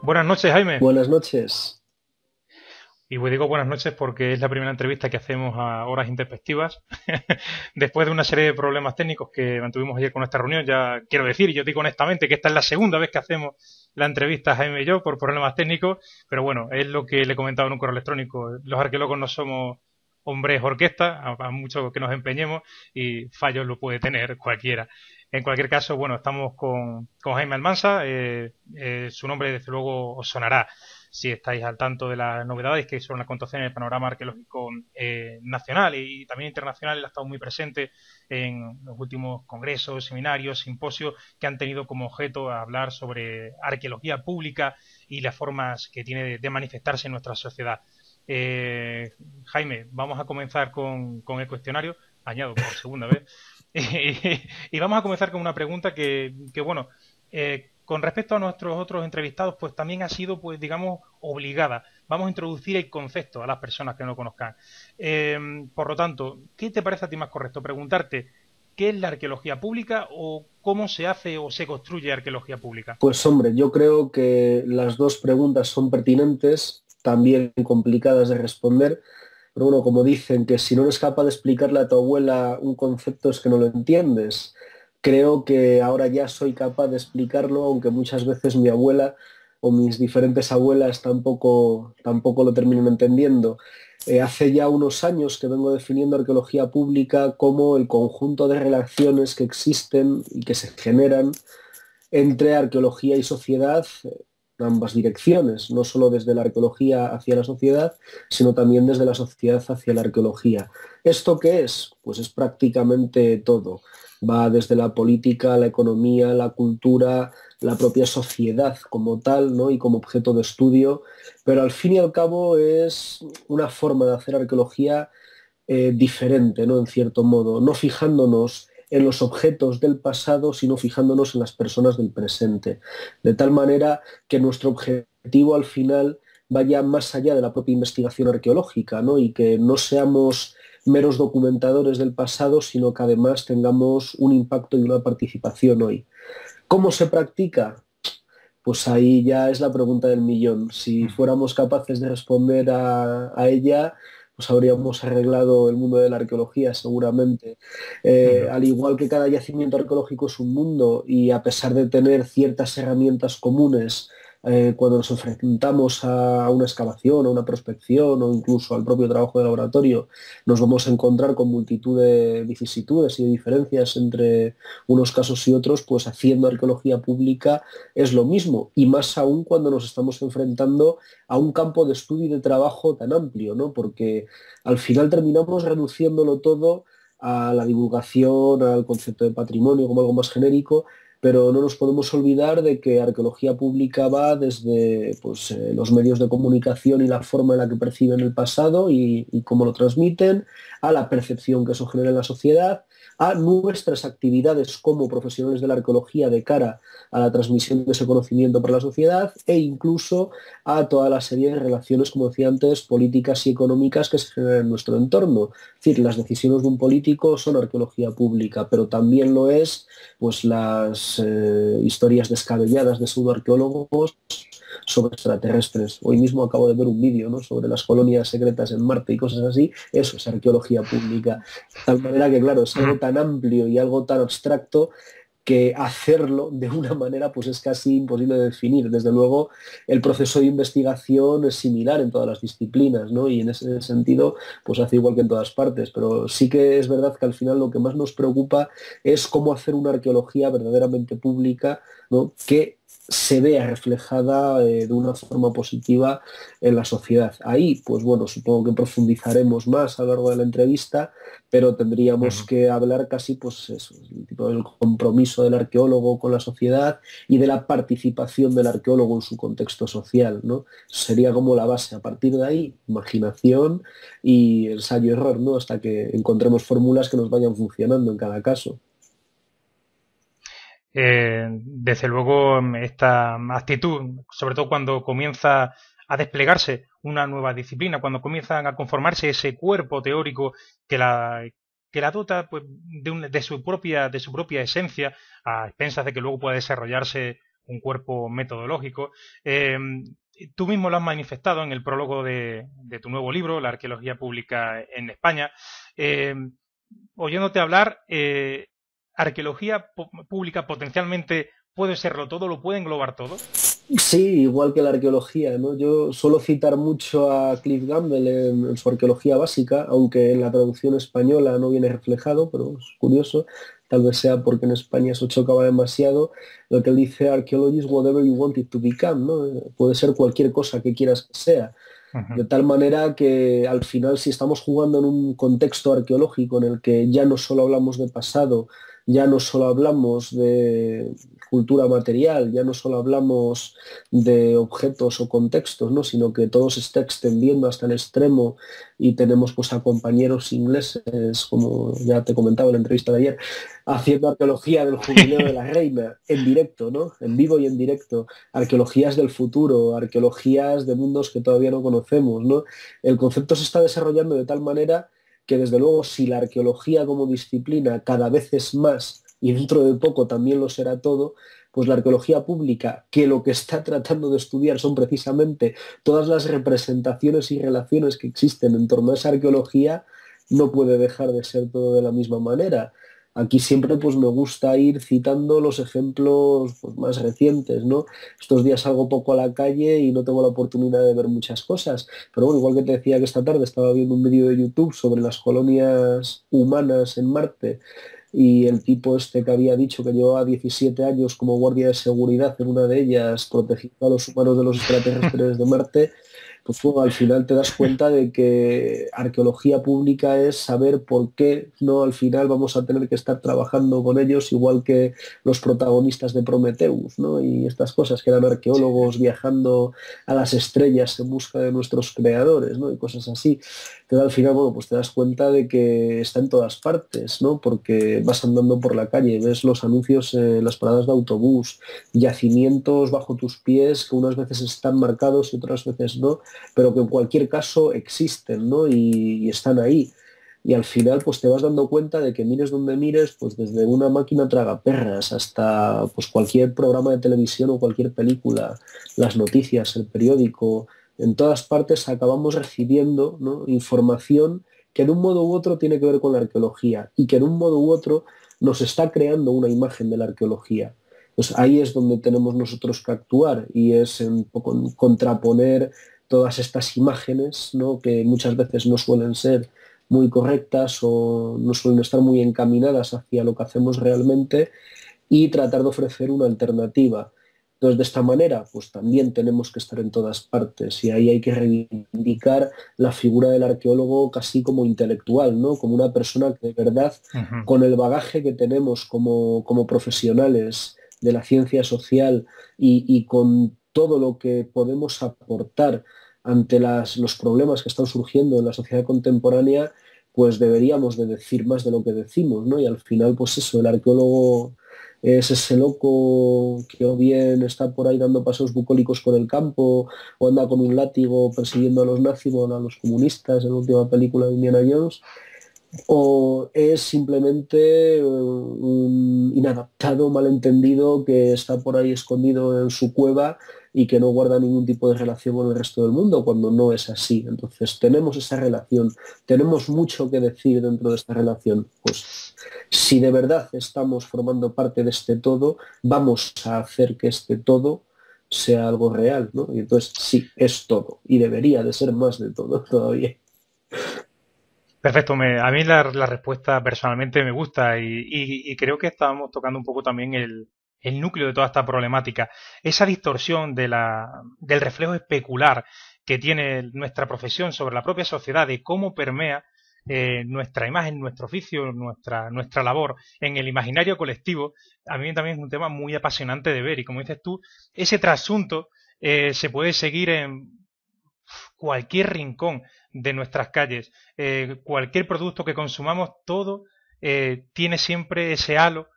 Buenas noches, Jaime. Buenas noches. Y digo buenas noches porque es la primera entrevista que hacemos a horas intempestivas. Después de una serie de problemas técnicos que mantuvimos ayer con nuestra reunión, ya quiero decir, yo digo honestamente que esta es la segunda vez que hacemos la entrevista Jaime y yo por problemas técnicos, pero bueno, es lo que le he comentado en un correo electrónico. Los arqueólogos no somos hombres orquesta, a mucho que nos empeñemos, y fallos lo puede tener cualquiera. En cualquier caso, bueno, estamos con Jaime Almansa. Su nombre, desde luego, os sonará si estáis al tanto de las novedades que son las acontecen en el panorama arqueológico nacional y también internacional. Él ha estado muy presente en los últimos congresos, seminarios, simposios que han tenido como objeto hablar sobre arqueología pública y las formas que tiene de manifestarse en nuestra sociedad. Jaime, vamos a comenzar con el cuestionario, añado por segunda vez, y vamos a comenzar con una pregunta que bueno, con respecto a nuestros otros entrevistados, pues también ha sido, pues digamos, obligada. Vamos a introducir el concepto a las personas que no conozcan. Por lo tanto, ¿qué te parece a ti más correcto? Preguntarte, ¿qué es la arqueología pública o cómo se hace o se construye arqueología pública? Pues hombre, yo creo que las dos preguntas son pertinentes, también complicadas de responder, pero bueno, como dicen que si no eres capaz de explicarle a tu abuela un concepto es que no lo entiendes. Creo que ahora ya soy capaz de explicarlo, aunque muchas veces mi abuela o mis diferentes abuelas tampoco lo terminan entendiendo. Hace ya unos años que vengo definiendo arqueología pública como el conjunto de relaciones que existen y que se generan entre arqueología y sociedad, en ambas direcciones, no solo desde la arqueología hacia la sociedad, sino también desde la sociedad hacia la arqueología. ¿Esto qué es? Pues es prácticamente todo. Va desde la política, la economía, la cultura, la propia sociedad como tal, ¿no? Y como objeto de estudio, pero al fin y al cabo es una forma de hacer arqueología diferente, ¿no? En cierto modo, no fijándonos en los objetos del pasado, sino fijándonos en las personas del presente. De tal manera que nuestro objetivo al final vaya más allá de la propia investigación arqueológica, ¿no? Y que no seamos meros documentadores del pasado, sino que además tengamos un impacto y una participación hoy. ¿Cómo se practica? Pues ahí ya es la pregunta del millón. Si fuéramos capaces de responder a ella, pues habríamos arreglado el mundo de la arqueología seguramente. Al igual que cada yacimiento arqueológico es un mundo y a pesar de tener ciertas herramientas comunes, cuando nos enfrentamos a una excavación, a una prospección o incluso al propio trabajo de laboratorio, nos vamos a encontrar con multitud de vicisitudes y de diferencias entre unos casos y otros, pues haciendo arqueología pública es lo mismo, y más aún cuando nos estamos enfrentando a un campo de estudio y de trabajo tan amplio, ¿no? Porque al final terminamos reduciéndolo todo a la divulgación, al concepto de patrimonio como algo más genérico, pero no nos podemos olvidar de que arqueología pública va desde pues, los medios de comunicación y la forma en la que perciben el pasado y cómo lo transmiten, a la percepción que eso genera en la sociedad, a nuestras actividades como profesionales de la arqueología de cara a la transmisión de ese conocimiento para la sociedad e incluso a toda la serie de relaciones, como decía antes, políticas y económicas que se generan en nuestro entorno. Es decir, las decisiones de un político son arqueología pública, pero también lo es pues las historias descabelladas de pseudoarqueólogos sobre extraterrestres. Hoy mismo acabo de ver un vídeo, ¿no?, sobre las colonias secretas en Marte y cosas así. Eso es arqueología pública. De tal manera que, claro, es algo tan amplio y algo tan abstracto que hacerlo de una manera pues es casi imposible de definir. Desde luego, el proceso de investigación es similar en todas las disciplinas, ¿no? Y en ese sentido, pues hace igual que en todas partes. Pero sí que es verdad que al final lo que más nos preocupa es cómo hacer una arqueología verdaderamente pública, ¿no?, que se vea reflejada de una forma positiva en la sociedad. Ahí, pues bueno, supongo que profundizaremos más a lo largo de la entrevista, pero tendríamos Ujú. que hablar casi, pues eso, el tipo del compromiso del arqueólogo con la sociedad y de la participación del arqueólogo en su contexto social, ¿no? Sería como la base. A partir de ahí, imaginación y ensayo-error, ¿no? Hasta que encontremos fórmulas que nos vayan funcionando en cada caso. Desde luego, esta actitud, sobre todo cuando comienza a desplegarse una nueva disciplina, cuando comienzan a conformarse ese cuerpo teórico que que la dota pues, de su propia esencia, a expensas de que luego pueda desarrollarse un cuerpo metodológico. Eh, Tú mismo lo has manifestado en el prólogo de tu nuevo libro, La arqueología pública en España. Eh, Oyéndote hablar, arqueología pública potencialmente puede serlo todo, lo puede englobar todo. Sí, igual que la arqueología, ¿no? Yo suelo citar mucho a Cliff Gamble en su arqueología básica, aunque en la traducción española no viene reflejado, pero es curioso, tal vez sea porque en España eso chocaba demasiado, lo que él dice, archaeology is whatever you want it to become, ¿no? Puede ser cualquier cosa que quieras que sea. Ujú. De tal manera que al final, si estamos jugando en un contexto arqueológico en el que ya no solo hablamos de pasado, ya no solo hablamos de cultura material, ya no solo hablamos de objetos o contextos, ¿no? Sino que todo se está extendiendo hasta el extremo y tenemos pues a compañeros ingleses, como ya te comentaba en la entrevista de ayer, haciendo arqueología del jubileo de la reina en directo, ¿no? En vivo y en directo, arqueologías del futuro, arqueologías de mundos que todavía no conocemos, ¿no? El concepto se está desarrollando de tal manera que desde luego si la arqueología como disciplina cada vez es más y dentro de poco también lo será todo, pues la arqueología pública, que lo que está tratando de estudiar son precisamente todas las representaciones y relaciones que existen en torno a esa arqueología, no puede dejar de ser todo de la misma manera. Aquí siempre pues me gusta ir citando los ejemplos pues, más recientes, ¿no? Estos días salgo poco a la calle y no tengo la oportunidad de ver muchas cosas, pero bueno, igual que te decía que esta tarde estaba viendo un vídeo de YouTube sobre las colonias humanas en Marte y el tipo este que había dicho que llevaba 17 años como guardia de seguridad en una de ellas, protegiendo a los humanos de los extraterrestres de Marte, pues bueno, al final te das cuenta de que arqueología pública es saber por qué no al final vamos a tener que estar trabajando con ellos igual que los protagonistas de Prometheus, ¿no? Y estas cosas que eran Sí. arqueólogos viajando a las estrellas en busca de nuestros creadores, ¿no? Y cosas así. Pero al final, bueno, pues te das cuenta de que está en todas partes, ¿no? Porque vas andando por la calle, ves los anuncios en las paradas de autobús, yacimientos bajo tus pies que unas veces están marcados y otras veces no, pero que en cualquier caso existen, ¿no? Y están ahí. Y al final, pues te vas dando cuenta de que mires donde mires, pues desde una máquina tragaperras hasta pues cualquier programa de televisión o cualquier película, las noticias, el periódico, en todas partes acabamos recibiendo, ¿no? Información que de un modo u otro tiene que ver con la arqueología y que de un modo u otro nos está creando una imagen de la arqueología. Pues ahí es donde tenemos nosotros que actuar y es un poco contraponer todas estas imágenes, ¿no? Que muchas veces no suelen ser muy correctas o no suelen estar muy encaminadas hacia lo que hacemos realmente y tratar de ofrecer una alternativa. Entonces, de esta manera, pues también tenemos que estar en todas partes y ahí hay que reivindicar la figura del arqueólogo casi como intelectual, ¿no? Como una persona que de verdad, Ujú. con el bagaje que tenemos como profesionales de la ciencia social y con todo lo que podemos aportar ante los problemas que están surgiendo en la sociedad contemporánea, pues deberíamos de decir más de lo que decimos, ¿no? Y al final, pues eso, el arqueólogo es ese loco que o bien está por ahí dando paseos bucólicos por el campo o anda con un látigo persiguiendo a los nazis o a los comunistas en la última película de Indiana Jones, o es simplemente un inadaptado, malentendido que está por ahí escondido en su cueva y que no guarda ningún tipo de relación con el resto del mundo, cuando no es así. Entonces tenemos esa relación, tenemos mucho que decir dentro de esta relación. Pues si de verdad estamos formando parte de este todo, vamos a hacer que este todo sea algo real, ¿no? Y entonces sí, es todo y debería de ser más de todo todavía. Perfecto, a mí la respuesta personalmente me gusta y creo que estábamos tocando un poco también el núcleo de toda esta problemática. Esa distorsión del reflejo especular que tiene nuestra profesión sobre la propia sociedad, de cómo permea nuestra imagen, nuestro oficio, nuestra labor en el imaginario colectivo, a mí también es un tema muy apasionante de ver. Y como dices tú, ese trasunto se puede seguir en cualquier rincón de nuestras calles, cualquier producto que consumamos, todo tiene siempre ese halo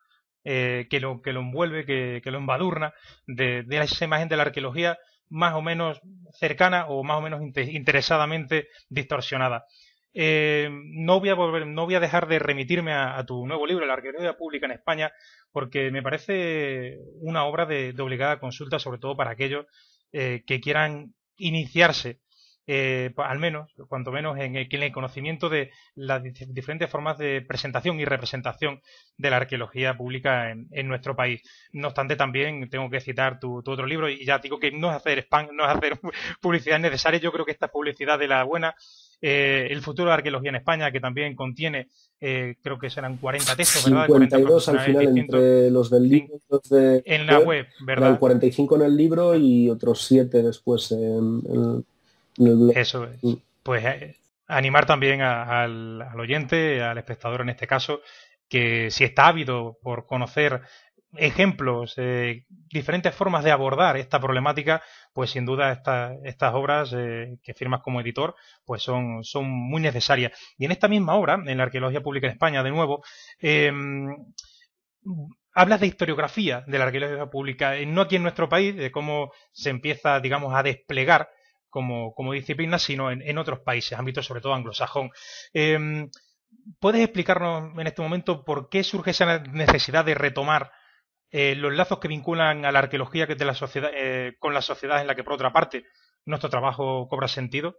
que lo envuelve, que lo embadurna de esa imagen de la arqueología más o menos cercana o más o menos interesadamente distorsionada. No voy a dejar de remitirme a tu nuevo libro, La arqueología pública en España, porque me parece una obra de obligada consulta, sobre todo para aquellos que quieran iniciarse, al menos, cuanto menos, en el conocimiento de las diferentes formas de presentación y representación de la arqueología pública en nuestro país. No obstante, también tengo que citar tu otro libro, y ya digo que no es hacer spam, no es hacer publicidad necesaria. Yo creo que esta es publicidad de la buena. El futuro de la arqueología en España, que también contiene, creo que serán 40 textos, ¿verdad? 40 52 al profesionales final distintos entre los del libro y los de en la web. web, Eran ¿verdad? 45 en el libro y otros 7 después en el blog. Eso es. Pues animar también al oyente, al espectador en este caso, que si está ávido por conocer ejemplos, diferentes formas de abordar esta problemática, pues sin duda estas obras que firmas como editor, pues son muy necesarias. Y en esta misma obra, en la Arqueología Pública en España, de nuevo, hablas de historiografía de la arqueología pública, no aquí en nuestro país, de cómo se empieza, digamos, a desplegar como disciplina, sino en otros países, ámbitos sobre todo anglosajón. ¿Puedes explicarnos en este momento por qué surge esa necesidad de retomar los lazos que vinculan a la arqueología de la sociedad, con la sociedad en la que, por otra parte, nuestro trabajo cobra sentido?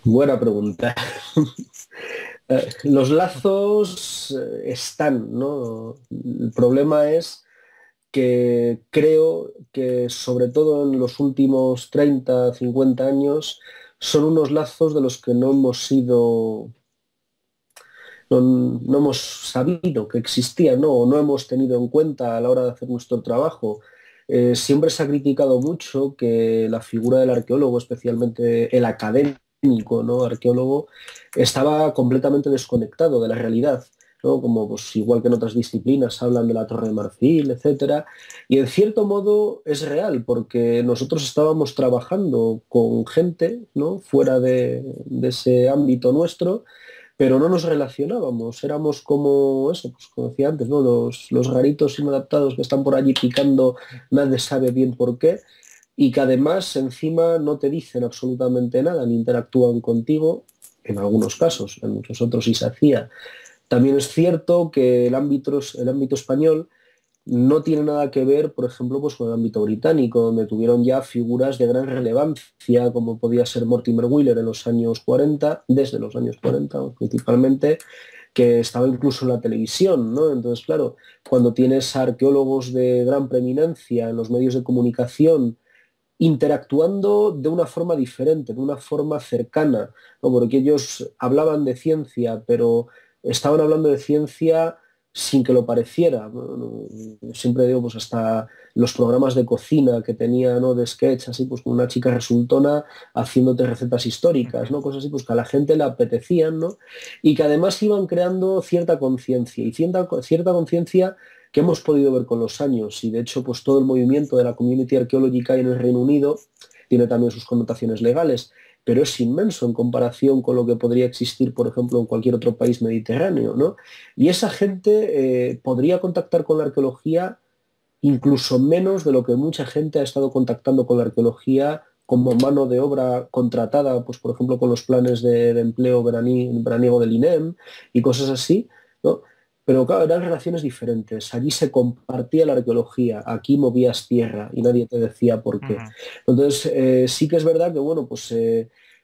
Buena pregunta. Los lazos están, ¿no? El problema es que creo que sobre todo en los últimos 30, 50 años son unos lazos de los que no hemos sido, no hemos sabido que existían, ¿no? O no hemos tenido en cuenta a la hora de hacer nuestro trabajo. Siempre se ha criticado mucho que la figura del arqueólogo, especialmente el académico, ¿no? Arqueólogo, estaba completamente desconectado de la realidad, ¿no? Como pues, igual que en otras disciplinas hablan de la Torre de Marfil, etcétera. Y en cierto modo es real, porque nosotros estábamos trabajando con gente, ¿no? Fuera de ese ámbito nuestro, pero no nos relacionábamos, éramos como eso, pues como decía antes, ¿no? Los raritos inadaptados que están por allí picando, nadie sabe bien por qué, y que además encima no te dicen absolutamente nada, ni interactúan contigo, en algunos casos, en muchos otros sí se hacía. También es cierto que el ámbito español no tiene nada que ver, por ejemplo, pues con el ámbito británico, donde tuvieron ya figuras de gran relevancia, como podía ser Mortimer Wheeler en los años 40, desde los años 40 principalmente, que estaba incluso en la televisión, ¿no? Entonces, claro, cuando tienes arqueólogos de gran preeminencia en los medios de comunicación interactuando de una forma diferente, de una forma cercana, ¿no? Porque ellos hablaban de ciencia, pero estaban hablando de ciencia sin que lo pareciera. Siempre digo, pues hasta los programas de cocina que tenía, ¿no? De sketch, así pues con una chica resultona haciéndote recetas históricas, ¿no? Cosas así, pues que a la gente le apetecían, ¿no? Y que además iban creando cierta conciencia, y cierta conciencia que hemos podido ver con los años. Y de hecho, pues todo el movimiento de la Community Archaeology en el Reino Unido tiene también sus connotaciones legales, pero es inmenso en comparación con lo que podría existir, por ejemplo, en cualquier otro país mediterráneo, ¿no? Y esa gente podría contactar con la arqueología incluso menos de lo que mucha gente ha estado contactando con la arqueología como mano de obra contratada, pues por ejemplo con los planes de empleo veraniego del INEM y cosas así, ¿no? Pero claro, eran relaciones diferentes. Allí se compartía la arqueología, aquí movías tierra y nadie te decía por qué. Entonces, sí que es verdad que, bueno, pues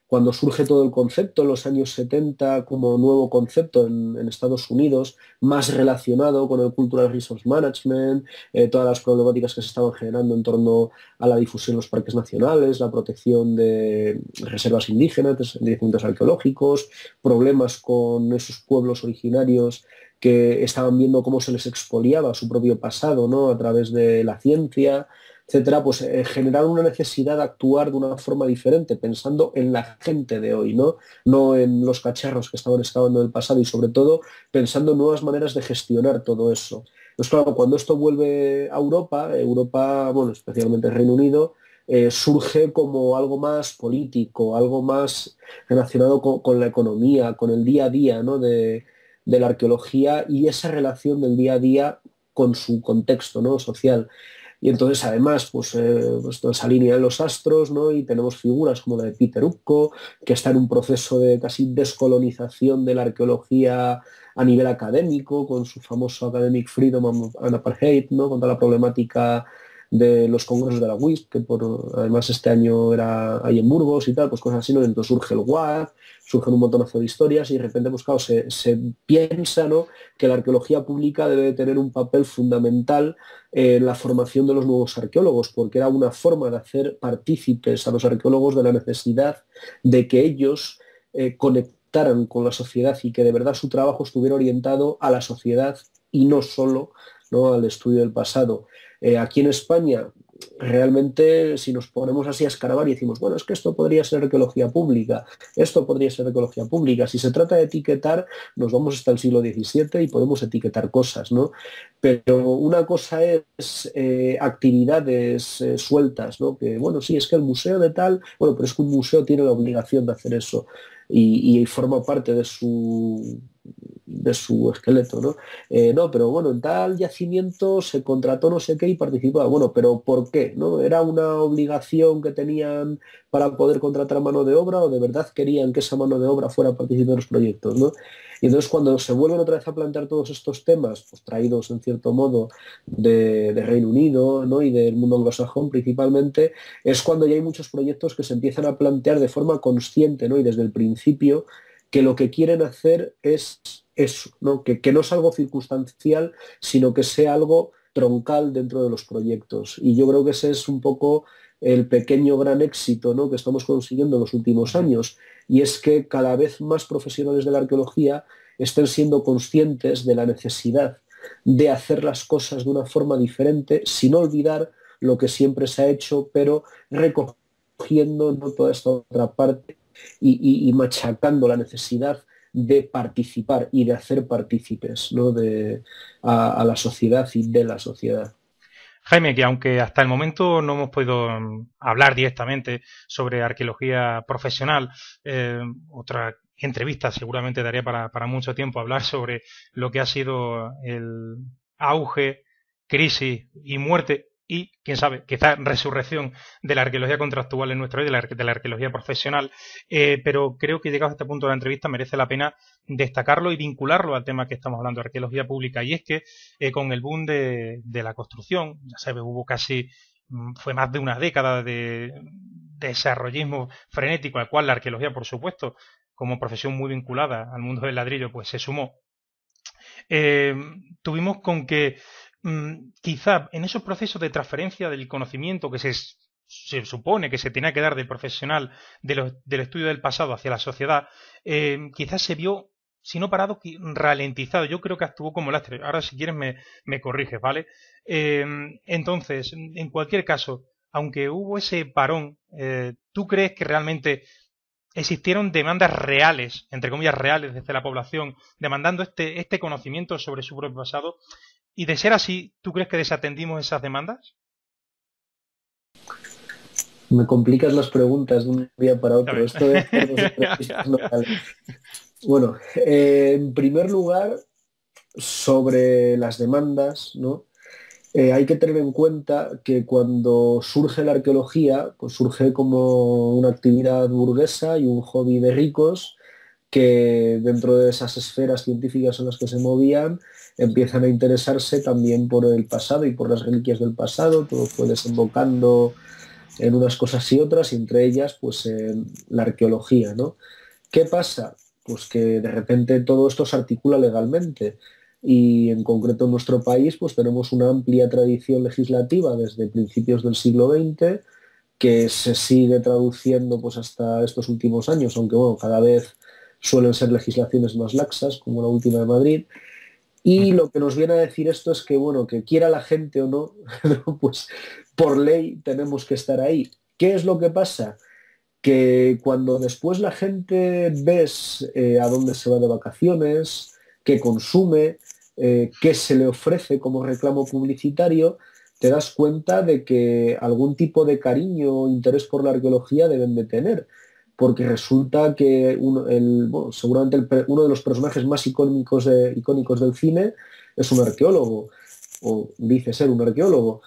cuando surge todo el concepto en los años 70 como nuevo concepto en Estados Unidos, más relacionado con el Cultural Resource Management, todas las problemáticas que se estaban generando en torno a la difusión en los parques nacionales, la protección de reservas indígenas, de yacimientos arqueológicos, problemas con esos pueblos originarios que estaban viendo cómo se les expoliaba su propio pasado, ¿no? A través de la ciencia, etcétera, pues generaron una necesidad de actuar de una forma diferente, pensando en la gente de hoy, ¿no? No en los cacharros que estaban excavando del pasado y sobre todo pensando en nuevas maneras de gestionar todo eso. Pues claro, cuando esto vuelve a Europa, Europa, bueno, especialmente el Reino Unido, surge como algo más político, algo más relacionado con la economía, con el día a día, ¿no? de la arqueología y esa relación del día a día con su contexto, ¿no? social. Y entonces, además, pues toda esa línea de los astros, ¿no? Y tenemos figuras como la de Peter Upko, que está en un proceso de casi descolonización de la arqueología a nivel académico, con su famoso Academic Freedom and Apartheid, ¿no? Contra la problemática de los congresos de la WISP, que además este año era ahí en Burgos y tal, pues cosas así, ¿no? Entonces surge el WAD, surgen un montonazo de historias y de repente, pues claro, se piensa, ¿no? que la arqueología pública debe tener un papel fundamental en la formación de los nuevos arqueólogos, porque era una forma de hacer partícipes a los arqueólogos de la necesidad de que ellos conectaran con la sociedad y que de verdad su trabajo estuviera orientado a la sociedad y no solo, ¿no? al estudio del pasado. Aquí en España, realmente, si nos ponemos así a escarbar y decimos, bueno, es que esto podría ser arqueología pública, esto podría ser arqueología pública. Si se trata de etiquetar, nos vamos hasta el siglo XVII y podemos etiquetar cosas, ¿no? Pero una cosa es actividades sueltas, ¿no? Que, bueno, sí, es que el museo de tal, bueno, pero es que un museo tiene la obligación de hacer eso y forma parte de su esqueleto, ¿no? No, pero bueno, en tal yacimiento se contrató no sé qué y participaba. Bueno, pero ¿por qué? ¿No? ¿Era una obligación que tenían para poder contratar mano de obra o de verdad querían que esa mano de obra fuera a participar en los proyectos, ¿no? Y entonces cuando se vuelven otra vez a plantear todos estos temas, pues traídos en cierto modo de Reino Unido, ¿no? y del mundo anglosajón principalmente, es cuando ya hay muchos proyectos que se empiezan a plantear de forma consciente, ¿no? y desde el principio, que lo que quieren hacer es eso, ¿no? Que no es algo circunstancial, sino que sea algo troncal dentro de los proyectos. Y yo creo que ese es un poco el pequeño gran éxito, ¿no? que estamos consiguiendo en los últimos años, y es que cada vez más profesionales de la arqueología estén siendo conscientes de la necesidad de hacer las cosas de una forma diferente, sin olvidar lo que siempre se ha hecho, pero recogiendo, ¿no? toda esta otra parte y machacando la necesidad de participar y de hacer partícipes, ¿no? a la sociedad y de la sociedad. Jaime, que aunque hasta el momento no hemos podido hablar directamente sobre arqueología profesional, otra entrevista seguramente daría para mucho tiempo hablar sobre lo que ha sido el auge, crisis y muerte y, quién sabe, quizá resurrección de la arqueología contractual en nuestro país, de la arqueología profesional, pero creo que llegado a este punto de la entrevista merece la pena destacarlo y vincularlo al tema que estamos hablando, arqueología pública, y es que con el boom de la construcción, ya sabes, hubo casi, fue más de una década de desarrollismo frenético, al cual la arqueología, por supuesto, como profesión muy vinculada al mundo del ladrillo, pues se sumó. Eh, Tuvimos con que quizá en esos procesos de transferencia del conocimiento que se supone que se tenía que dar del profesional del estudio del pasado hacia la sociedad, quizás se vio, si no parado, ralentizado. Yo creo que actuó como lastre. Ahora, si quieres, me corriges, ¿vale? Entonces, en cualquier caso, aunque hubo ese parón, ¿tú crees que realmente existieron demandas reales, entre comillas reales, desde la población, demandando este conocimiento sobre su propio pasado? Y de ser así, ¿tú crees que desatendimos esas demandas? Me complicas las preguntas de un día para A otro. ver. Esto de hacer dos entrevistas no vale. Bueno, en primer lugar, sobre las demandas, ¿no? Hay que tener en cuenta que cuando surge la arqueología, pues surge como una actividad burguesa y un hobby de ricos que dentro de esas esferas científicas en las que se movían empiezan a interesarse también por el pasado y por las reliquias del pasado. Todo fue desembocando en unas cosas y otras, y entre ellas, pues en la arqueología, ¿no? ¿Qué pasa? Pues que de repente todo esto se articula legalmente y en concreto en nuestro país pues tenemos una amplia tradición legislativa desde principios del siglo XX que se sigue traduciendo pues hasta estos últimos años, aunque bueno, cada vez suelen ser legislaciones más laxas, como la última de Madrid, Y lo que nos viene a decir esto es que, bueno, que quiera la gente o no, ¿no? Pues por ley tenemos que estar ahí. ¿Qué es lo que pasa? Que cuando después la gente ves a dónde se va de vacaciones, qué consume, qué se le ofrece como reclamo publicitario, te das cuenta de que algún tipo de cariño o interés por la arqueología deben de tener. Porque resulta que bueno, seguramente uno de los personajes más icónicos del cine es un arqueólogo, o dice ser un arqueólogo,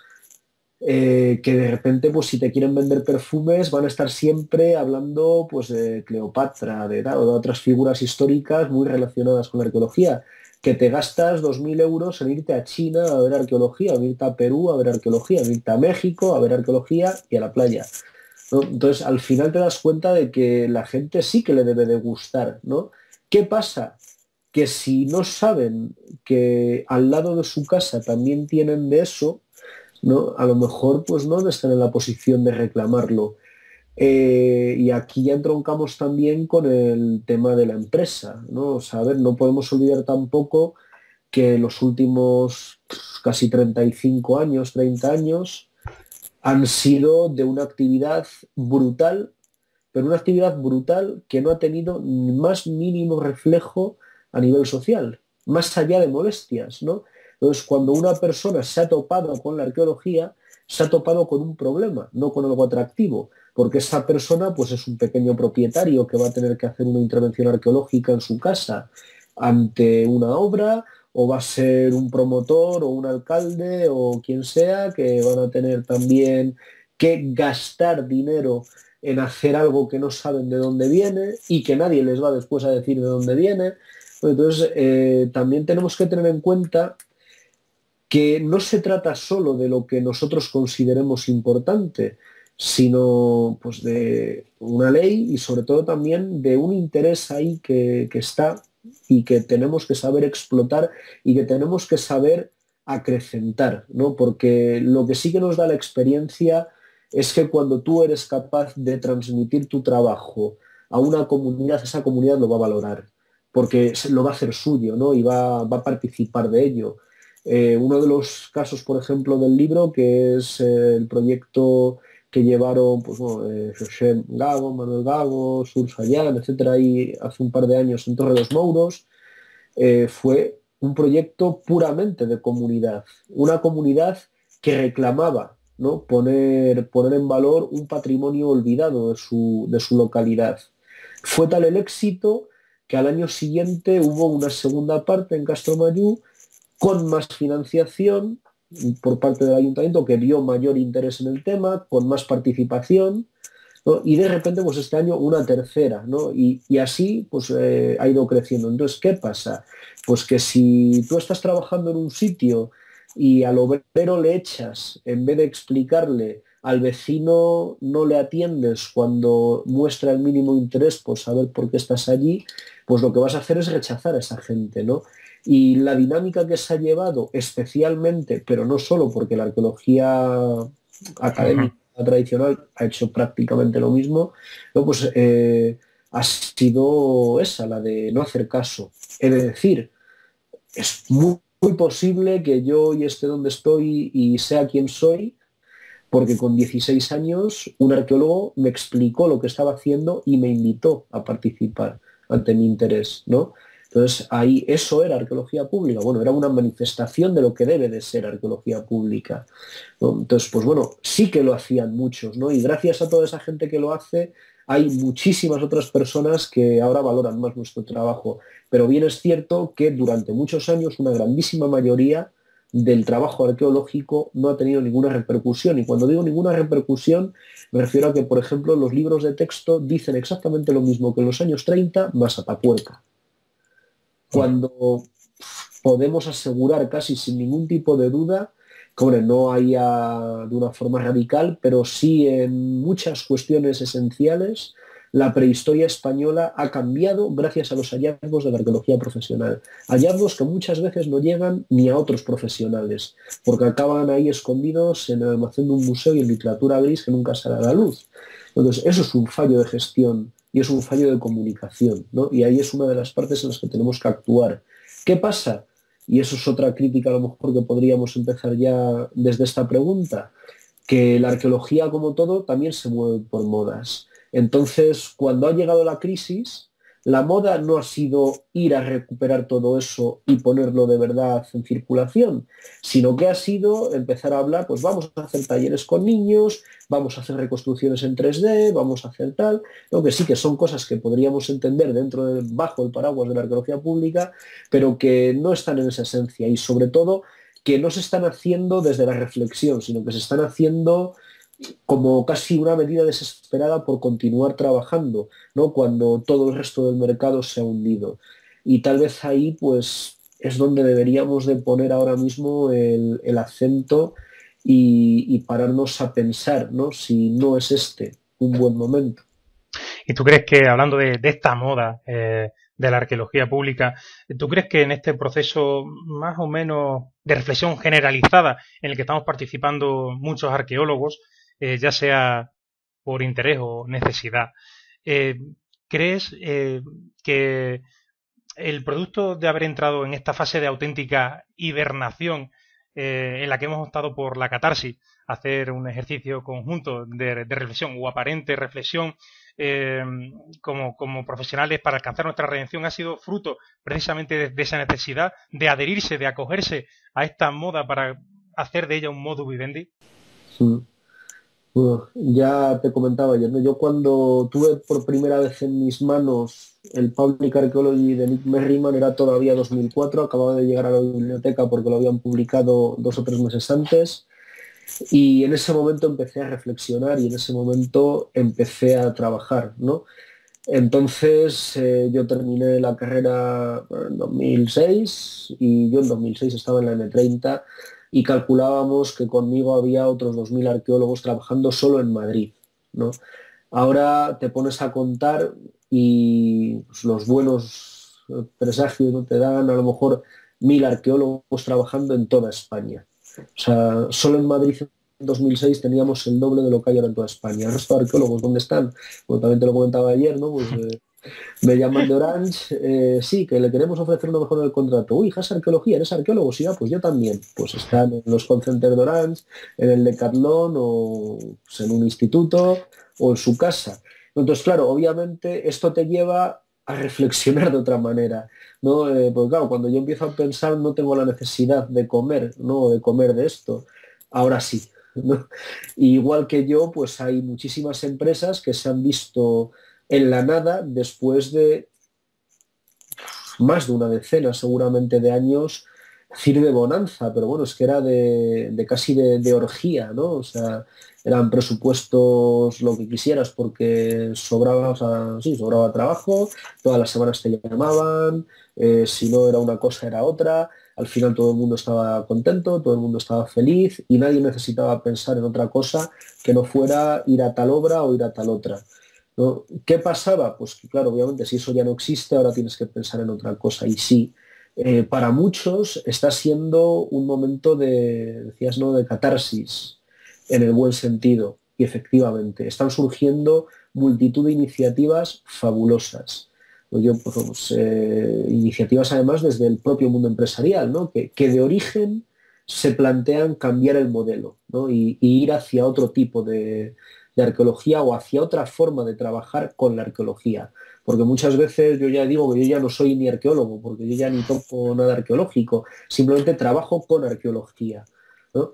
que de repente, pues si te quieren vender perfumes, van a estar siempre hablando pues de Cleopatra, o de otras figuras históricas muy relacionadas con la arqueología, que te gastas 2.000 euros en irte a China a ver arqueología, o irte a Perú a ver arqueología, o irte a México a ver arqueología y a la playa, ¿no? Entonces, al final te das cuenta de que la gente sí que le debe de gustar, ¿no? ¿Qué pasa? Que si no saben que al lado de su casa también tienen de eso, ¿no? A lo mejor pues no están en la posición de reclamarlo. Y aquí ya entroncamos también con el tema de la empresa, ¿no? O sea, a ver, no podemos olvidar tampoco que los últimos casi 35 años, 30 años, han sido de una actividad brutal, pero una actividad brutal que no ha tenido ni más mínimo reflejo a nivel social, más allá de molestias, ¿no? Entonces, cuando una persona se ha topado con la arqueología, se ha topado con un problema, no con algo atractivo, porque esa persona pues es un pequeño propietario que va a tener que hacer una intervención arqueológica en su casa ante una obra, o va a ser un promotor o un alcalde o quien sea que van a tener también que gastar dinero en hacer algo que no saben de dónde viene y que nadie les va después a decir de dónde viene. Entonces, también tenemos que tener en cuenta que no se trata solo de lo que nosotros consideremos importante, sino pues de una ley y sobre todo también de un interés ahí que está y que tenemos que saber explotar y que tenemos que saber acrecentar, ¿no? Porque lo que sí que nos da la experiencia es que cuando tú eres capaz de transmitir tu trabajo a una comunidad, esa comunidad lo va a valorar, porque lo va a hacer suyo, ¿no? Y va a participar de ello. Uno de los casos, por ejemplo, del libro, que es el proyecto que llevaron pues, bueno, José Gago, Manuel Gago, Sur Sayán, etcétera, ahí hace un par de años en Torre de los Mouros, fue un proyecto puramente de comunidad, una comunidad que reclamaba, ¿no? Poner en valor un patrimonio olvidado de su localidad. Fue tal el éxito que al año siguiente hubo una segunda parte en Castromayú con más financiación por parte del ayuntamiento que vio mayor interés en el tema, con más participación, ¿no? Y de repente, pues este año una tercera, ¿no? Y así, pues ha ido creciendo. Entonces, ¿qué pasa? Pues que si tú estás trabajando en un sitio y al obrero le echas, en vez de explicarle, al vecino no le atiendes cuando muestra el mínimo interés por saber por qué estás allí, pues lo que vas a hacer es rechazar a esa gente, ¿no? Y la dinámica que se ha llevado, especialmente, pero no solo porque la arqueología académica tradicional ha hecho prácticamente lo mismo, ¿no? Pues ha sido esa, la de no hacer caso. Es decir, es muy posible que yo hoy esté donde estoy y sea quien soy, porque con 16 años un arqueólogo me explicó lo que estaba haciendo y me invitó a participar ante mi interés, ¿no? Entonces, ahí eso era arqueología pública. Bueno, era una manifestación de lo que debe de ser arqueología pública, ¿no? Entonces, pues bueno, sí que lo hacían muchos, ¿no? Y gracias a toda esa gente que lo hace, hay muchísimas otras personas que ahora valoran más nuestro trabajo. Pero bien es cierto que durante muchos años una grandísima mayoría del trabajo arqueológico no ha tenido ninguna repercusión. Y cuando digo ninguna repercusión, me refiero a que, por ejemplo, los libros de texto dicen exactamente lo mismo que en los años 30 más Atapuerca. Cuando podemos asegurar casi sin ningún tipo de duda que, hombre, no haya de una forma radical, pero sí en muchas cuestiones esenciales, la prehistoria española ha cambiado gracias a los hallazgos de la arqueología profesional. Hallazgos que muchas veces no llegan ni a otros profesionales, porque acaban ahí escondidos en el almacén de un museo y en literatura gris que nunca sale a la luz. Entonces, eso es un fallo de gestión y es un fallo de comunicación, ¿no? Y ahí es una de las partes en las que tenemos que actuar. ¿Qué pasa? y eso es otra crítica a lo mejor que podríamos empezar ya desde esta pregunta, que la arqueología como todo también se mueve por modas. Entonces, cuando ha llegado la crisis, la moda no ha sido ir a recuperar todo eso y ponerlo de verdad en circulación, sino que ha sido empezar a hablar, pues vamos a hacer talleres con niños, vamos a hacer reconstrucciones en 3D, vamos a hacer tal, ¿no? Que sí que son cosas que podríamos entender bajo el paraguas de la arqueología pública, pero que no están en esa esencia y sobre todo que no se están haciendo desde la reflexión, sino que se están haciendo como casi una medida desesperada por continuar trabajando, ¿no? Cuando todo el resto del mercado se ha hundido. Y tal vez ahí pues es donde deberíamos de poner ahora mismo el acento y pararnos a pensar, ¿no? Si no es este un buen momento. ¿Y tú crees que, hablando de esta moda de la arqueología pública, tú crees que en este proceso más o menos de reflexión generalizada en el que estamos participando muchos arqueólogos, ya sea por interés o necesidad, eh, ¿crees que el producto de haber entrado en esta fase de auténtica hibernación en la que hemos optado por la catarsis, hacer un ejercicio conjunto de reflexión o aparente reflexión eh, como profesionales para alcanzar nuestra redención, ha sido fruto precisamente de esa necesidad de adherirse, de acogerse a esta moda para hacer de ella un modus vivendi? Sí. Bueno, ya te comentaba ayer, ¿no? Yo cuando tuve por primera vez en mis manos el Public Archaeology de Nick Merriman era todavía 2004, acababa de llegar a la biblioteca porque lo habían publicado 2 o 3 meses antes y en ese momento empecé a reflexionar y en ese momento empecé a trabajar, ¿no? Entonces yo terminé la carrera en 2006 y yo en 2006 estaba en la N30 y calculábamos que conmigo había otros 2000 arqueólogos trabajando solo en Madrid, ¿no? Ahora te pones a contar y pues, los buenos presagios no te dan a lo mejor 1000 arqueólogos trabajando en toda España. O sea, solo en Madrid en 2006 teníamos el doble de lo que hay ahora en toda España. El resto de arqueólogos, ¿dónde están? Bueno, también te lo comentaba ayer, ¿no? Pues me llaman de Orange, sí, que le queremos ofrecer una mejora del contrato. Uy, ¿es arqueología? ¿Eres arqueólogo? Sí, pues yo también. Pues están en los call centers de Orange, en el Decathlon o pues, en un instituto o en su casa. Entonces, claro, obviamente esto te lleva a reflexionar de otra manera, ¿no? Porque claro, cuando yo empiezo a pensar no tengo la necesidad de comer, ¿no? De comer de esto. Ahora sí, ¿no? Igual que yo, pues hay muchísimas empresas que se han visto en la nada después de más de una decena seguramente de años, decir de bonanza, pero bueno, es que era de casi de orgía, ¿no? O sea, eran presupuestos lo que quisieras porque sobraba, o sea, sí, sobraba trabajo, todas las semanas te llamaban, si no era una cosa era otra, al final todo el mundo estaba contento, todo el mundo estaba feliz y nadie necesitaba pensar en otra cosa que no fuera ir a tal obra o ir a tal otra, ¿no? ¿Qué pasaba? Pues que, claro, obviamente si eso ya no existe, ahora tienes que pensar en otra cosa. Y sí, para muchos está siendo un momento decías, ¿no? De catarsis, en el buen sentido. Y efectivamente, están surgiendo multitud de iniciativas fabulosas. Iniciativas además desde el propio mundo empresarial, ¿no? Que de origen se plantean cambiar el modelo, ¿no? Y ir hacia otro tipo de arqueología o hacia otra forma de trabajar con la arqueología. Porque muchas veces yo ya digo que yo ya no soy ni arqueólogo, porque yo ya ni toco nada arqueológico, simplemente trabajo con arqueología, ¿no?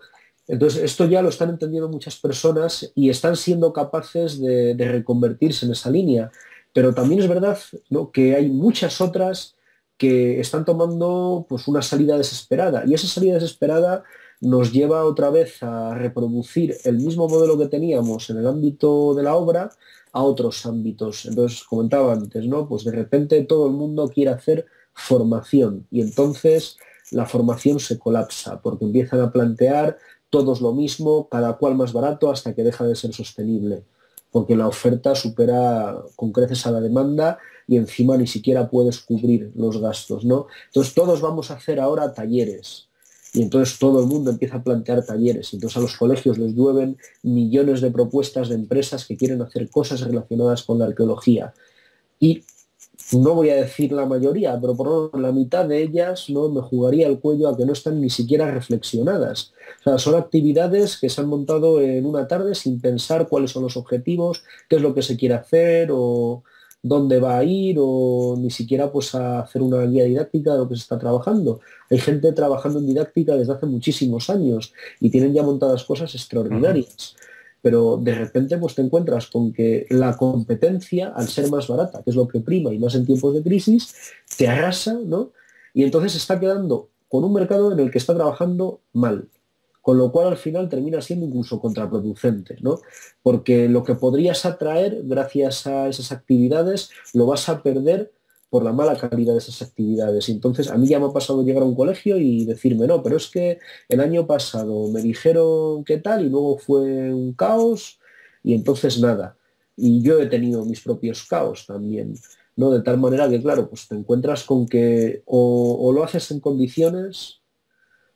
Entonces, esto ya lo están entendiendo muchas personas y están siendo capaces de reconvertirse en esa línea. Pero también es verdad, ¿no? Que hay muchas otras que están tomando pues, una salida desesperada. Y esa salida desesperada nos lleva otra vez a reproducir el mismo modelo que teníamos en el ámbito de la obra a otros ámbitos. Entonces, comentaba antes, ¿no? Pues de repente todo el mundo quiere hacer formación y entonces la formación se colapsa porque empiezan a plantear todos lo mismo, cada cual más barato hasta que deja de ser sostenible, porque la oferta supera con creces a la demanda y encima ni siquiera puedes cubrir los gastos, ¿no? Entonces todos vamos a hacer ahora talleres y entonces todo el mundo empieza a plantear talleres. Entonces a los colegios les llueven millones de propuestas de empresas que quieren hacer cosas relacionadas con la arqueología. Y no voy a decir la mayoría, pero por lo menos la mitad de ellas no me jugaría el cuello a que no están ni siquiera reflexionadas. O sea, son actividades que se han montado en una tarde sin pensar cuáles son los objetivos, qué es lo que se quiere hacer o dónde va a ir o ni siquiera pues a hacer una guía didáctica de lo que se está trabajando. Hay gente trabajando en didáctica desde hace muchísimos años y tienen ya montadas cosas Ujú. extraordinarias, pero de repente pues te encuentras con que la competencia, al ser más barata, que es lo que prima y más en tiempos de crisis, te arrasa, ¿no? Y entonces se está quedando con un mercado en el que está trabajando mal, con lo cual al final termina siendo incluso contraproducente, ¿no? Porque lo que podrías atraer gracias a esas actividades lo vas a perder por la mala calidad de esas actividades. Y entonces a mí ya me ha pasado llegar a un colegio y decirme, no, pero es que el año pasado me dijeron qué tal y luego fue un caos y entonces nada. Y yo he tenido mis propios caos también, ¿no? De tal manera que, claro, pues te encuentras con que o lo haces en condiciones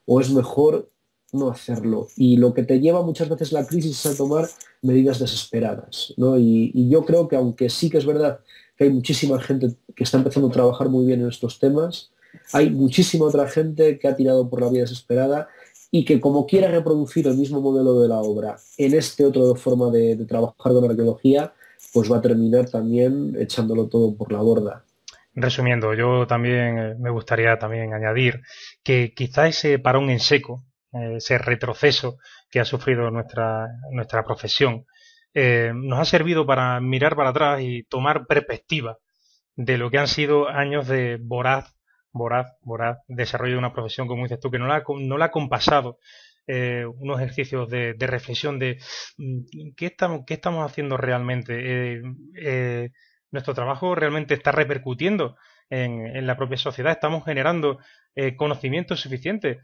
o es mejor no hacerlo. Y lo que te lleva muchas veces la crisis es a tomar medidas desesperadas, ¿no? Y yo creo que aunque sí que es verdad que hay muchísima gente que está empezando a trabajar muy bien en estos temas, hay muchísima otra gente que ha tirado por la vía desesperada y que como quiera reproducir el mismo modelo de la obra en este otro forma de trabajar con arqueología, pues va a terminar también echándolo todo por la borda. Resumiendo, yo también me gustaría también añadir que quizá ese parón en seco, ese retroceso que ha sufrido nuestra profesión, nos ha servido para mirar para atrás y tomar perspectiva de lo que han sido años de voraz desarrollo de una profesión, como dices tú, que no la ha compasado unos ejercicios de reflexión de qué estamos haciendo realmente. Nuestro trabajo realmente está repercutiendo en la propia sociedad, estamos generando conocimiento suficiente.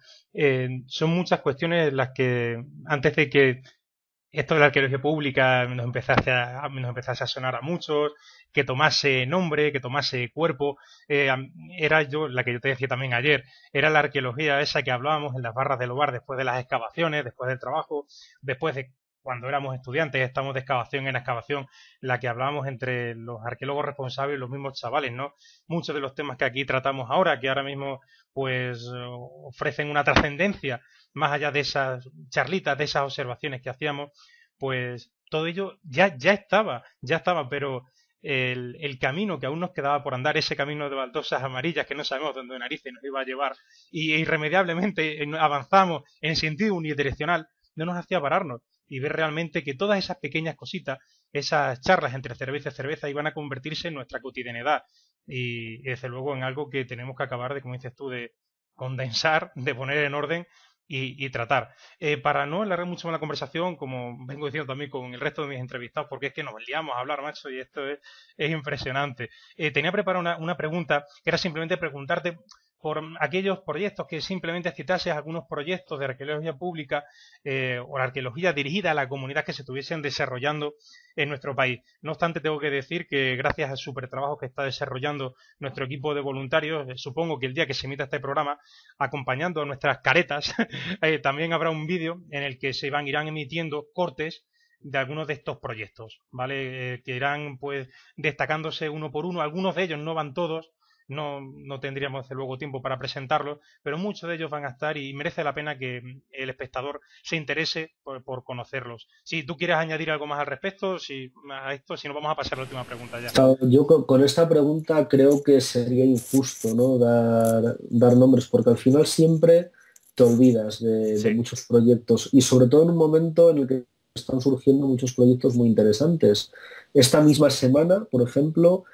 Son muchas cuestiones las que antes de que esto de la arqueología pública nos empezase a sonar a muchos, que tomase nombre, que tomase cuerpo. Era yo, la que yo te decía también ayer, era la arqueología esa que hablábamos en las barras del hogar después de las excavaciones, después del trabajo, después de cuando éramos estudiantes, estamos de excavación en excavación, la que hablábamos entre los arqueólogos responsables y los mismos chavales, ¿no? Muchos de los temas que aquí tratamos ahora, que ahora mismo pues ofrecen una trascendencia más allá de esas charlitas, de esas observaciones que hacíamos, pues todo ello ya estaba, pero el camino que aún nos quedaba por andar, ese camino de baldosas amarillas que no sabemos dónde narices nos iba a llevar, y irremediablemente avanzamos en sentido unidireccional, no nos hacía pararnos y ver realmente que todas esas pequeñas cositas, esas charlas entre cerveza y cerveza, iban a convertirse en nuestra cotidianidad y desde luego en algo que tenemos que acabar de, como dices tú, de condensar, de poner en orden y tratar. Para no alargar mucho más la conversación, como vengo diciendo también con el resto de mis entrevistados, porque es que nos liamos a hablar, macho, y esto es impresionante. Tenía preparada una pregunta que era simplemente preguntarte por aquellos proyectos que simplemente citases algunos proyectos de arqueología pública o la arqueología dirigida a la comunidad que se estuviesen desarrollando en nuestro país. No obstante, tengo que decir que gracias al super trabajo que está desarrollando nuestro equipo de voluntarios, supongo que el día que se emita este programa, acompañando a nuestras caretas, también habrá un vídeo en el que irán emitiendo cortes de algunos de estos proyectos, ¿vale? Que irán pues destacándose uno por uno. Algunos de ellos no van todos, no tendríamos desde luego tiempo para presentarlos, pero muchos de ellos van a estar y merece la pena que el espectador se interese por conocerlos. Si tú quieres añadir algo más al respecto, a esto, si no vamos a pasar a la última pregunta ya. Claro, yo con esta pregunta creo que sería injusto, ¿no? Dar nombres, porque al final siempre te olvidas de Sí. muchos proyectos y sobre todo en un momento en el que están surgiendo muchos proyectos muy interesantes. Esta misma semana, por ejemplo,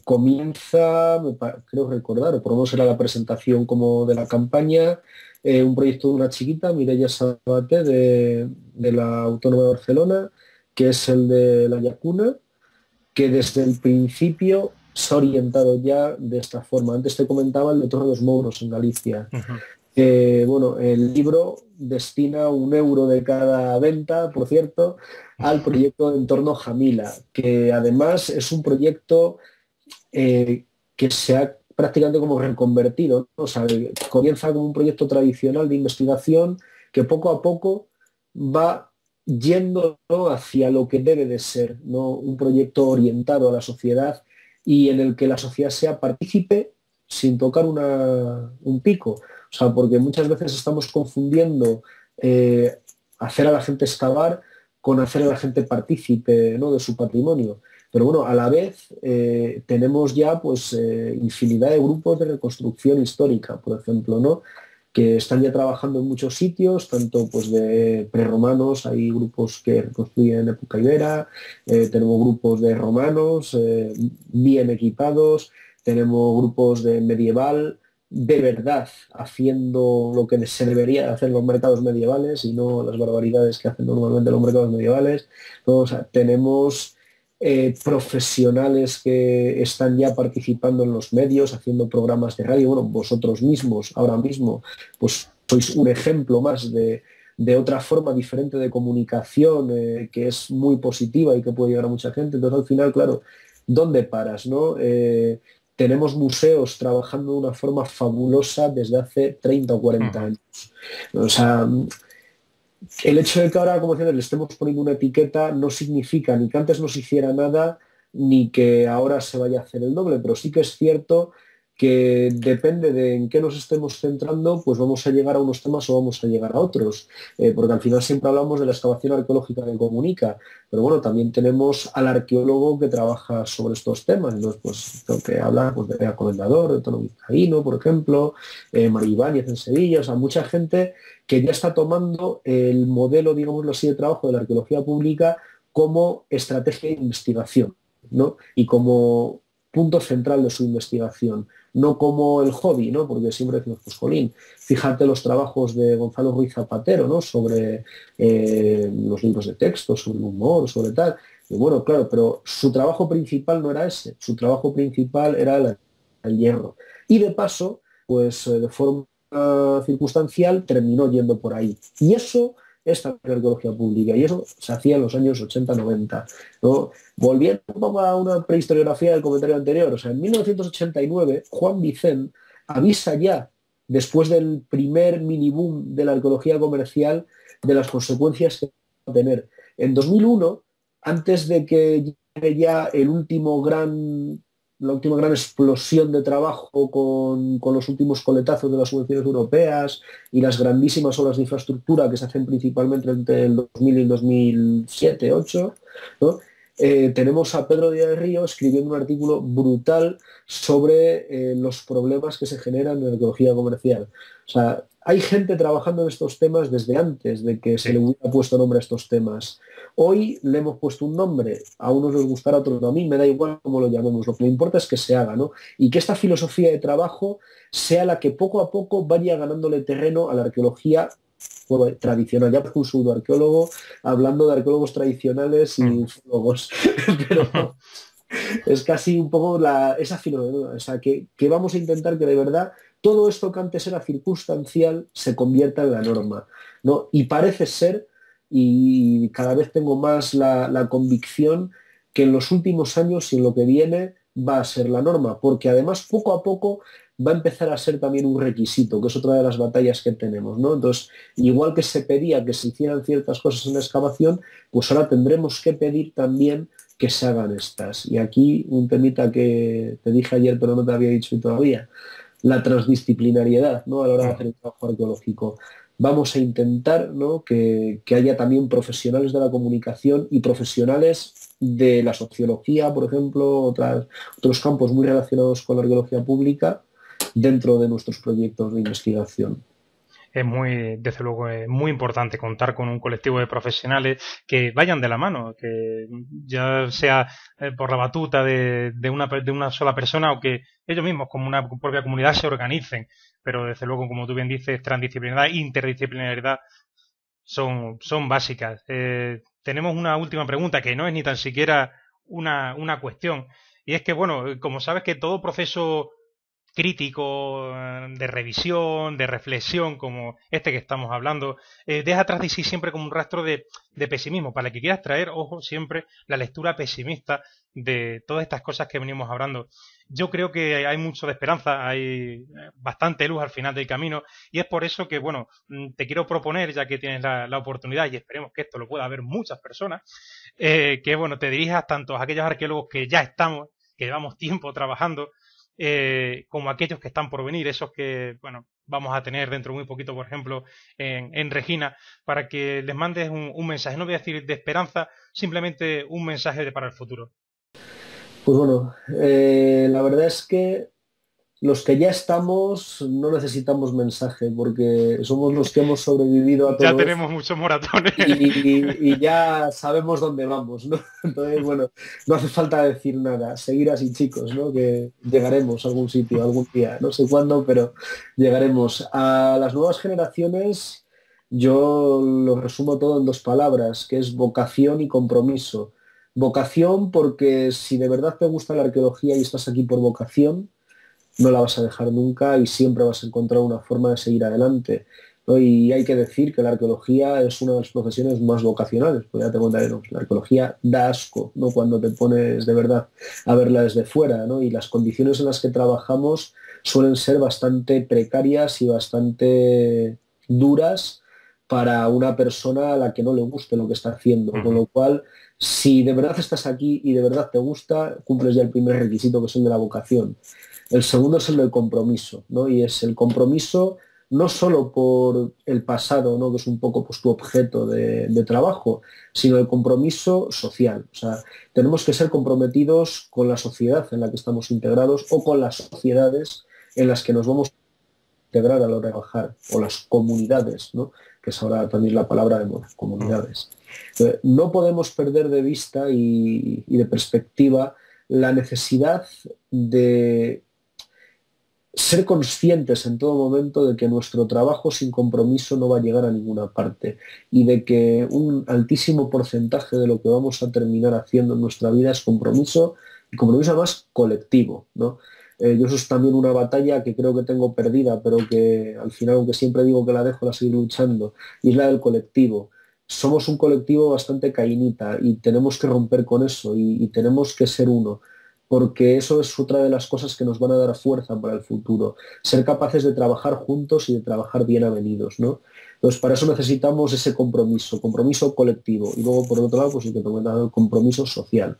comienza, creo recordar, o por lo menos era la presentación como de la campaña, un proyecto de una chiquita, Mireia Sabate, de la Autónoma de Barcelona, que es el de la Llacuna, que desde el principio se ha orientado ya de esta forma. Antes te comentaba el de Torre dos Mouros en Galicia. Ujú. Bueno, el libro destina 1 euro de cada venta, por cierto, al proyecto en torno a Jamila, que además es un proyecto que se ha prácticamente como reconvertido, ¿no? O sea, comienza como un proyecto tradicional de investigación que poco a poco va yendo, ¿no?, hacia lo que debe de ser, ¿no? Un proyecto orientado a la sociedad y en el que la sociedad sea partícipe sin tocar un pico. O sea, porque muchas veces estamos confundiendo hacer a la gente excavar con hacer a la gente partícipe, ¿no?, de su patrimonio. Pero bueno, a la vez tenemos ya pues infinidad de grupos de reconstrucción histórica, por ejemplo, ¿no?, que están ya trabajando en muchos sitios, tanto pues de prerromanos, hay grupos que reconstruyen en época ibera, tenemos grupos de romanos bien equipados, tenemos grupos de medieval, de verdad, haciendo lo que se debería hacer en los mercados medievales y no las barbaridades que hacen normalmente los mercados medievales. ¿No? O sea, tenemos profesionales que están ya participando en los medios, haciendo programas de radio. Bueno, vosotros mismos, ahora mismo, pues sois un ejemplo más de otra forma diferente de comunicación que es muy positiva y que puede llegar a mucha gente. Entonces, al final, claro, ¿dónde paras, no? Tenemos museos trabajando de una forma fabulosa desde hace 30 o 40 Ujú. años. O sea, el hecho de que ahora, como decía, le estemos poniendo una etiqueta no significa ni que antes no se hiciera nada, ni que ahora se vaya a hacer el doble, pero sí que es cierto que depende de en qué nos estemos centrando, pues vamos a llegar a unos temas o vamos a llegar a otros. Porque al final siempre hablamos de la excavación arqueológica que comunica, pero bueno, también tenemos al arqueólogo que trabaja sobre estos temas. Entonces, pues tengo que hablar pues, de Bea Comendador, de Tono Vizcaíno, por ejemplo, María Ibáñez en Sevilla, o sea, mucha gente que ya está tomando el modelo, digámoslo así, de trabajo de la arqueología pública como estrategia de investigación, ¿no? Y como punto central de su investigación, no como el hobby, ¿no? Porque siempre decimos, pues jolín, fíjate los trabajos de Gonzalo Ruiz Zapatero, ¿no?, sobre los libros de texto, sobre el humor, sobre tal. Y bueno, claro, pero su trabajo principal no era ese, su trabajo principal era el hierro. Y de paso, pues de forma circunstancial terminó yendo por ahí. Y eso es también arqueología pública, y eso se hacía en los años 80-90. ¿No? Volviendo un poco a una prehistoriografía del comentario anterior, o sea, en 1989 Juan Vicent avisa ya, después del primer mini boom de la arqueología comercial, de las consecuencias que va a tener. En 2001, antes de que llegue ya la última gran explosión de trabajo con los últimos coletazos de las subvenciones europeas y las grandísimas obras de infraestructura que se hacen principalmente entre el 2000 y el 2007-2008, ¿no? Tenemos a Pedro Díaz de Río escribiendo un artículo brutal sobre los problemas que se generan en la arqueología comercial. O sea, hay gente trabajando en estos temas desde antes de que se le Sí. hubiera puesto nombre a estos temas. Hoy le hemos puesto un nombre, a unos les gustará, a otros no. A mí me da igual cómo lo llamemos, lo que me importa es que se haga, ¿no? Y que esta filosofía de trabajo sea la que poco a poco vaya ganándole terreno a la arqueología tradicional. Ya un pseudoarqueólogo hablando de arqueólogos tradicionales y Ujú. ufólogos, pero es casi un poco esa filosofía, ¿no? O sea, que vamos a intentar que de verdad todo esto que antes era circunstancial se convierta en la norma, ¿no? Y parece ser, y cada vez tengo más la convicción, que en los últimos años y en lo que viene va a ser la norma, porque además poco a poco va a empezar a ser también un requisito, que es otra de las batallas que tenemos, ¿no? Entonces, igual que se pedía que se hicieran ciertas cosas en la excavación, pues ahora tendremos que pedir también que se hagan estas. Y aquí un temita que te dije ayer pero no te había dicho todavía, la transdisciplinariedad, ¿no?, a la hora de Ujú. hacer el trabajo arqueológico. Vamos a intentar, ¿no?, que haya también profesionales de la comunicación y profesionales de la sociología, por ejemplo, otros campos muy relacionados con la arqueología pública dentro de nuestros proyectos de investigación. Es muy, desde luego, es muy importante contar con un colectivo de profesionales que vayan de la mano, que ya sea por la batuta de una sola persona o que ellos mismos, como una propia comunidad, se organicen. Pero desde luego, como tú bien dices, transdisciplinaridad, interdisciplinaridad son básicas. Tenemos una última pregunta que no es ni tan siquiera una cuestión. Y es que, bueno, como sabes que todo proceso crítico, de revisión, de reflexión, como este que estamos hablando, deja atrás de sí siempre como un rastro de pesimismo. Para el que quieras traer, ojo, siempre la lectura pesimista de todas estas cosas que venimos hablando. Yo creo que hay mucho de esperanza, hay bastante luz al final del camino, y es por eso que, bueno, te quiero proponer, ya que tienes la oportunidad, y esperemos que esto lo pueda ver muchas personas, que, bueno, te dirijas tanto a aquellos arqueólogos que ya estamos, que llevamos tiempo trabajando, como aquellos que están por venir, esos que, bueno, vamos a tener dentro de muy poquito, por ejemplo, en Regina, para que les mandes un mensaje, no voy a decir de esperanza, simplemente un mensaje para el futuro. Pues bueno, la verdad es que los que ya estamos no necesitamos mensaje porque somos los que hemos sobrevivido a Ya todo esto tenemos muchos moratones. y ya sabemos dónde vamos, ¿no? Entonces, bueno, no hace falta decir nada, seguir así, chicos, ¿no? Que llegaremos a algún sitio, algún día, no sé cuándo, pero llegaremos. A las nuevas generaciones yo lo resumo todo en dos palabras, que es vocación y compromiso. Vocación porque si de verdad te gusta la arqueología y estás aquí por vocación, no la vas a dejar nunca y siempre vas a encontrar una forma de seguir adelante, ¿no? Y hay que decir que la arqueología es una de las profesiones más vocacionales, pues ya te contaré, ¿no? La arqueología da asco, ¿no? Cuando te pones de verdad a verla desde fuera, ¿no? Y las condiciones en las que trabajamos suelen ser bastante precarias y bastante duras para una persona a la que no le guste lo que está haciendo, con lo cual, si de verdad estás aquí y de verdad te gusta, cumples ya el primer requisito, que es el de la vocación. El segundo es el del compromiso, ¿no? Y es el compromiso no solo por el pasado, ¿no? Que es un poco pues, tu objeto de trabajo, sino el compromiso social. O sea, tenemos que ser comprometidos con la sociedad en la que estamos integrados o con las sociedades en las que nos vamos a integrar a la hora de trabajar, o las comunidades, ¿no? Que es ahora también la palabra de moda, comunidades. No podemos perder de vista y de perspectiva la necesidad de ser conscientes en todo momento de que nuestro trabajo sin compromiso no va a llegar a ninguna parte y de que un altísimo porcentaje de lo que vamos a terminar haciendo en nuestra vida es compromiso y compromiso además colectivo, ¿no? Yo eso es también una batalla que creo que tengo perdida, pero que al final, aunque siempre digo que la dejo, la seguir luchando, y es la del colectivo. Somos un colectivo bastante caínita y tenemos que romper con eso y tenemos que ser uno porque eso es otra de las cosas que nos van a dar fuerza para el futuro, ser capaces de trabajar juntos y de trabajar bien avenidos, ¿no? Entonces, para eso necesitamos ese compromiso, compromiso colectivo, y luego, por otro lado, pues el que el compromiso social,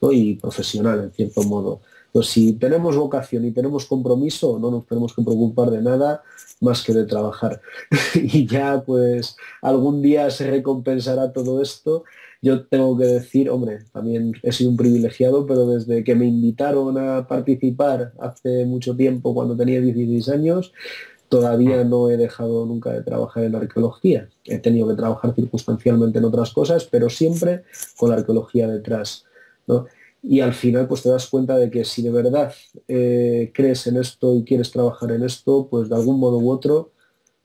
¿no? Y profesional, en cierto modo. Entonces, si tenemos vocación y tenemos compromiso, no nos tenemos que preocupar de nada más que de trabajar. Y ya, pues, algún día se recompensará todo esto. Yo tengo que decir, hombre, también he sido un privilegiado, pero desde que me invitaron a participar hace mucho tiempo, cuando tenía 16 años, todavía no he dejado nunca de trabajar en arqueología. He tenido que trabajar circunstancialmente en otras cosas, pero siempre con la arqueología detrás, ¿no? Y al final pues te das cuenta de que si de verdad crees en esto y quieres trabajar en esto, pues de algún modo u otro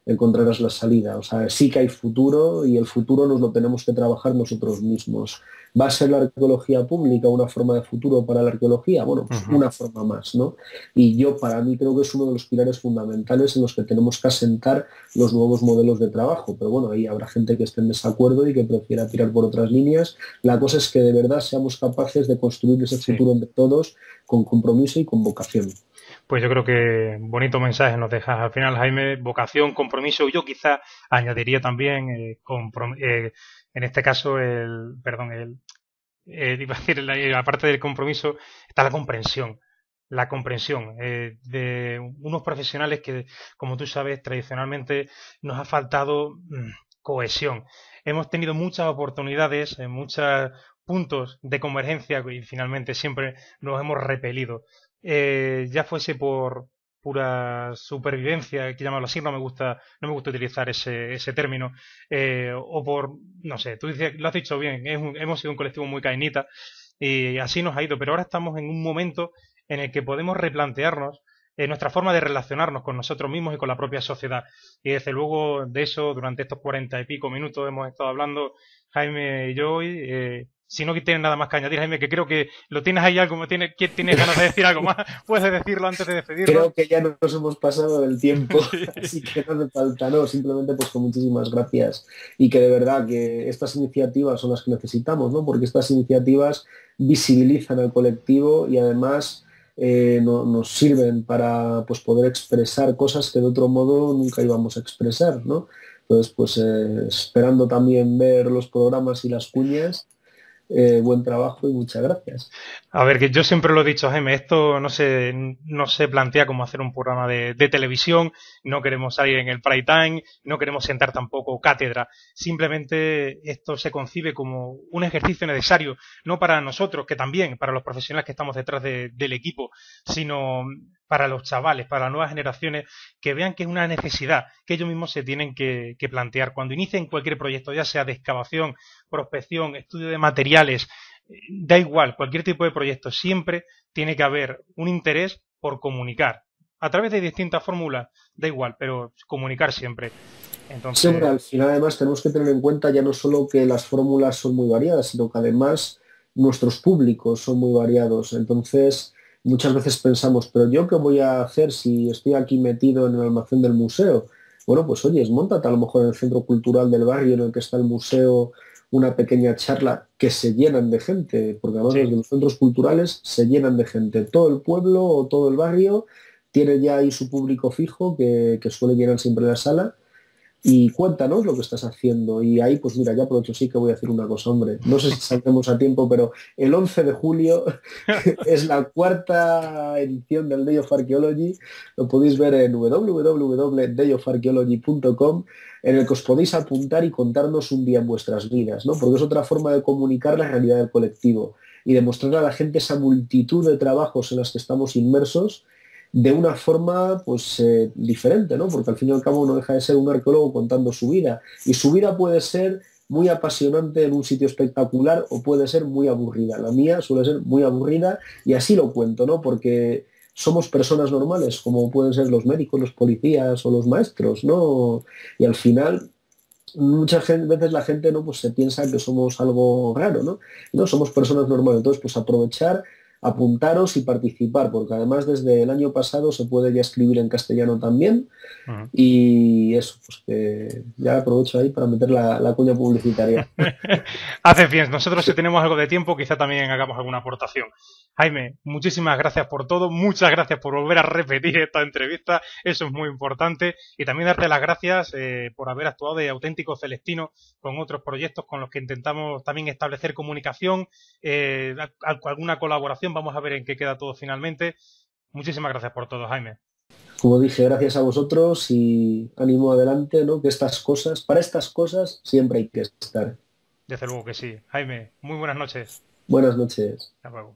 encontrarás la salida. O sea, sí que hay futuro y el futuro nos lo tenemos que trabajar nosotros mismos. ¿Va a ser la arqueología pública una forma de futuro para la arqueología? Bueno, pues una forma más, ¿no? Y yo para mí creo que es uno de los pilares fundamentales en los que tenemos que asentar los nuevos modelos de trabajo. Pero bueno, ahí habrá gente que esté en desacuerdo y que prefiera tirar por otras líneas. La cosa es que de verdad seamos capaces de construir ese futuro entre todos con compromiso y con vocación. Pues yo creo que bonito mensaje nos dejas al final, Jaime. Vocación, compromiso. Yo quizá añadiría también, en este caso, iba a decir, aparte del compromiso, está la comprensión. La comprensión de unos profesionales que, como tú sabes, tradicionalmente nos ha faltado cohesión. Hemos tenido muchas oportunidades, muchos puntos de convergencia y finalmente siempre nos hemos repelido. Ya fuese por pura supervivencia, hay que llamarlo así, no me gusta utilizar ese término, o por, no sé, tú dices, lo has dicho bien, hemos sido un colectivo muy cainita y así nos ha ido, pero ahora estamos en un momento en el que podemos replantearnos nuestra forma de relacionarnos con nosotros mismos y con la propia sociedad. Y desde luego de eso, durante estos 40 y pico minutos hemos estado hablando Jaime y yo hoy. Si no tienes nada más que añadir, Jaime, que creo que lo tienes ahí algo, tienes ganas de decir algo más, puedes decirlo antes de despedirnos. Creo que ya nos hemos pasado del tiempo, Sí. así que no me falta, no, simplemente pues con muchísimas gracias y que de verdad que estas iniciativas son las que necesitamos, ¿no? Porque estas iniciativas visibilizan al colectivo y además nos sirven para pues, poder expresar cosas que de otro modo nunca íbamos a expresar, ¿no? Entonces, pues esperando también ver los programas y las cuñas Buen trabajo y muchas gracias. A ver, que yo siempre lo he dicho, Jaime, esto no se plantea como hacer un programa de televisión, no queremos salir en el prime time, no queremos sentar tampoco cátedra. Simplemente esto se concibe como un ejercicio necesario, no para nosotros, que también, para los profesionales que estamos detrás del equipo, sino para los chavales, para las nuevas generaciones, que vean que es una necesidad que ellos mismos se tienen que plantear. Cuando inicien cualquier proyecto, ya sea de excavación, prospección, estudio de materiales, da igual, cualquier tipo de proyecto, siempre tiene que haber un interés por comunicar. A través de distintas fórmulas, da igual, pero comunicar siempre. Siempre Entonces, al final además tenemos que tener en cuenta ya no solo que las fórmulas son muy variadas, sino que además nuestros públicos son muy variados. Entonces, muchas veces pensamos, pero yo qué voy a hacer si estoy aquí metido en el almacén del museo. Bueno, pues oye, móntate a lo mejor en el centro cultural del barrio en el que está el museo una pequeña charla que se llenan de gente, porque además sí. los centros culturales se llenan de gente. Todo el pueblo o todo el barrio tiene ya ahí su público fijo que suele llenar siempre la sala y cuéntanos lo que estás haciendo. Y ahí, pues mira, ya aprovecho, sí que voy a hacer una cosa, hombre. No sé si saldremos a tiempo, pero el 11 de julio es la cuarta edición del Day of Archaeology. Lo podéis ver en www.dayofarchaeology.com, en el que os podéis apuntar y contarnos un día en vuestras vidas, ¿no? Porque es otra forma de comunicar la realidad del colectivo y demostrar a la gente esa multitud de trabajos en los que estamos inmersos de una forma pues diferente, ¿no? Porque al fin y al cabo no deja de ser un arqueólogo contando su vida. Y su vida puede ser muy apasionante en un sitio espectacular o puede ser muy aburrida. La mía suele ser muy aburrida y así lo cuento, ¿no? Porque somos personas normales, como pueden ser los médicos, los policías o los maestros, ¿no? Y al final veces la gente no pues se piensa que somos algo raro, ¿no? No, somos personas normales. Entonces, pues aprovechar, apuntaros y participar, porque además desde el año pasado se puede ya escribir en castellano también. Ujú. Y eso, pues que ya aprovecho ahí para meter la cuña publicitaria. Haces bien. Nosotros si tenemos algo de tiempo, quizá también hagamos alguna aportación. Jaime, muchísimas gracias por todo. Muchas gracias por volver a repetir esta entrevista. Eso es muy importante. Y también darte las gracias por haber actuado de auténtico celestino con otros proyectos con los que intentamos también establecer comunicación, alguna colaboración. Vamos a ver en qué queda todo finalmente. Muchísimas gracias por todo, Jaime. Como dije, gracias a vosotros y ánimo adelante, ¿no? Que estas cosas, para estas cosas siempre hay que estar. Desde luego que sí. Jaime, muy buenas noches. Buenas noches. Hasta luego.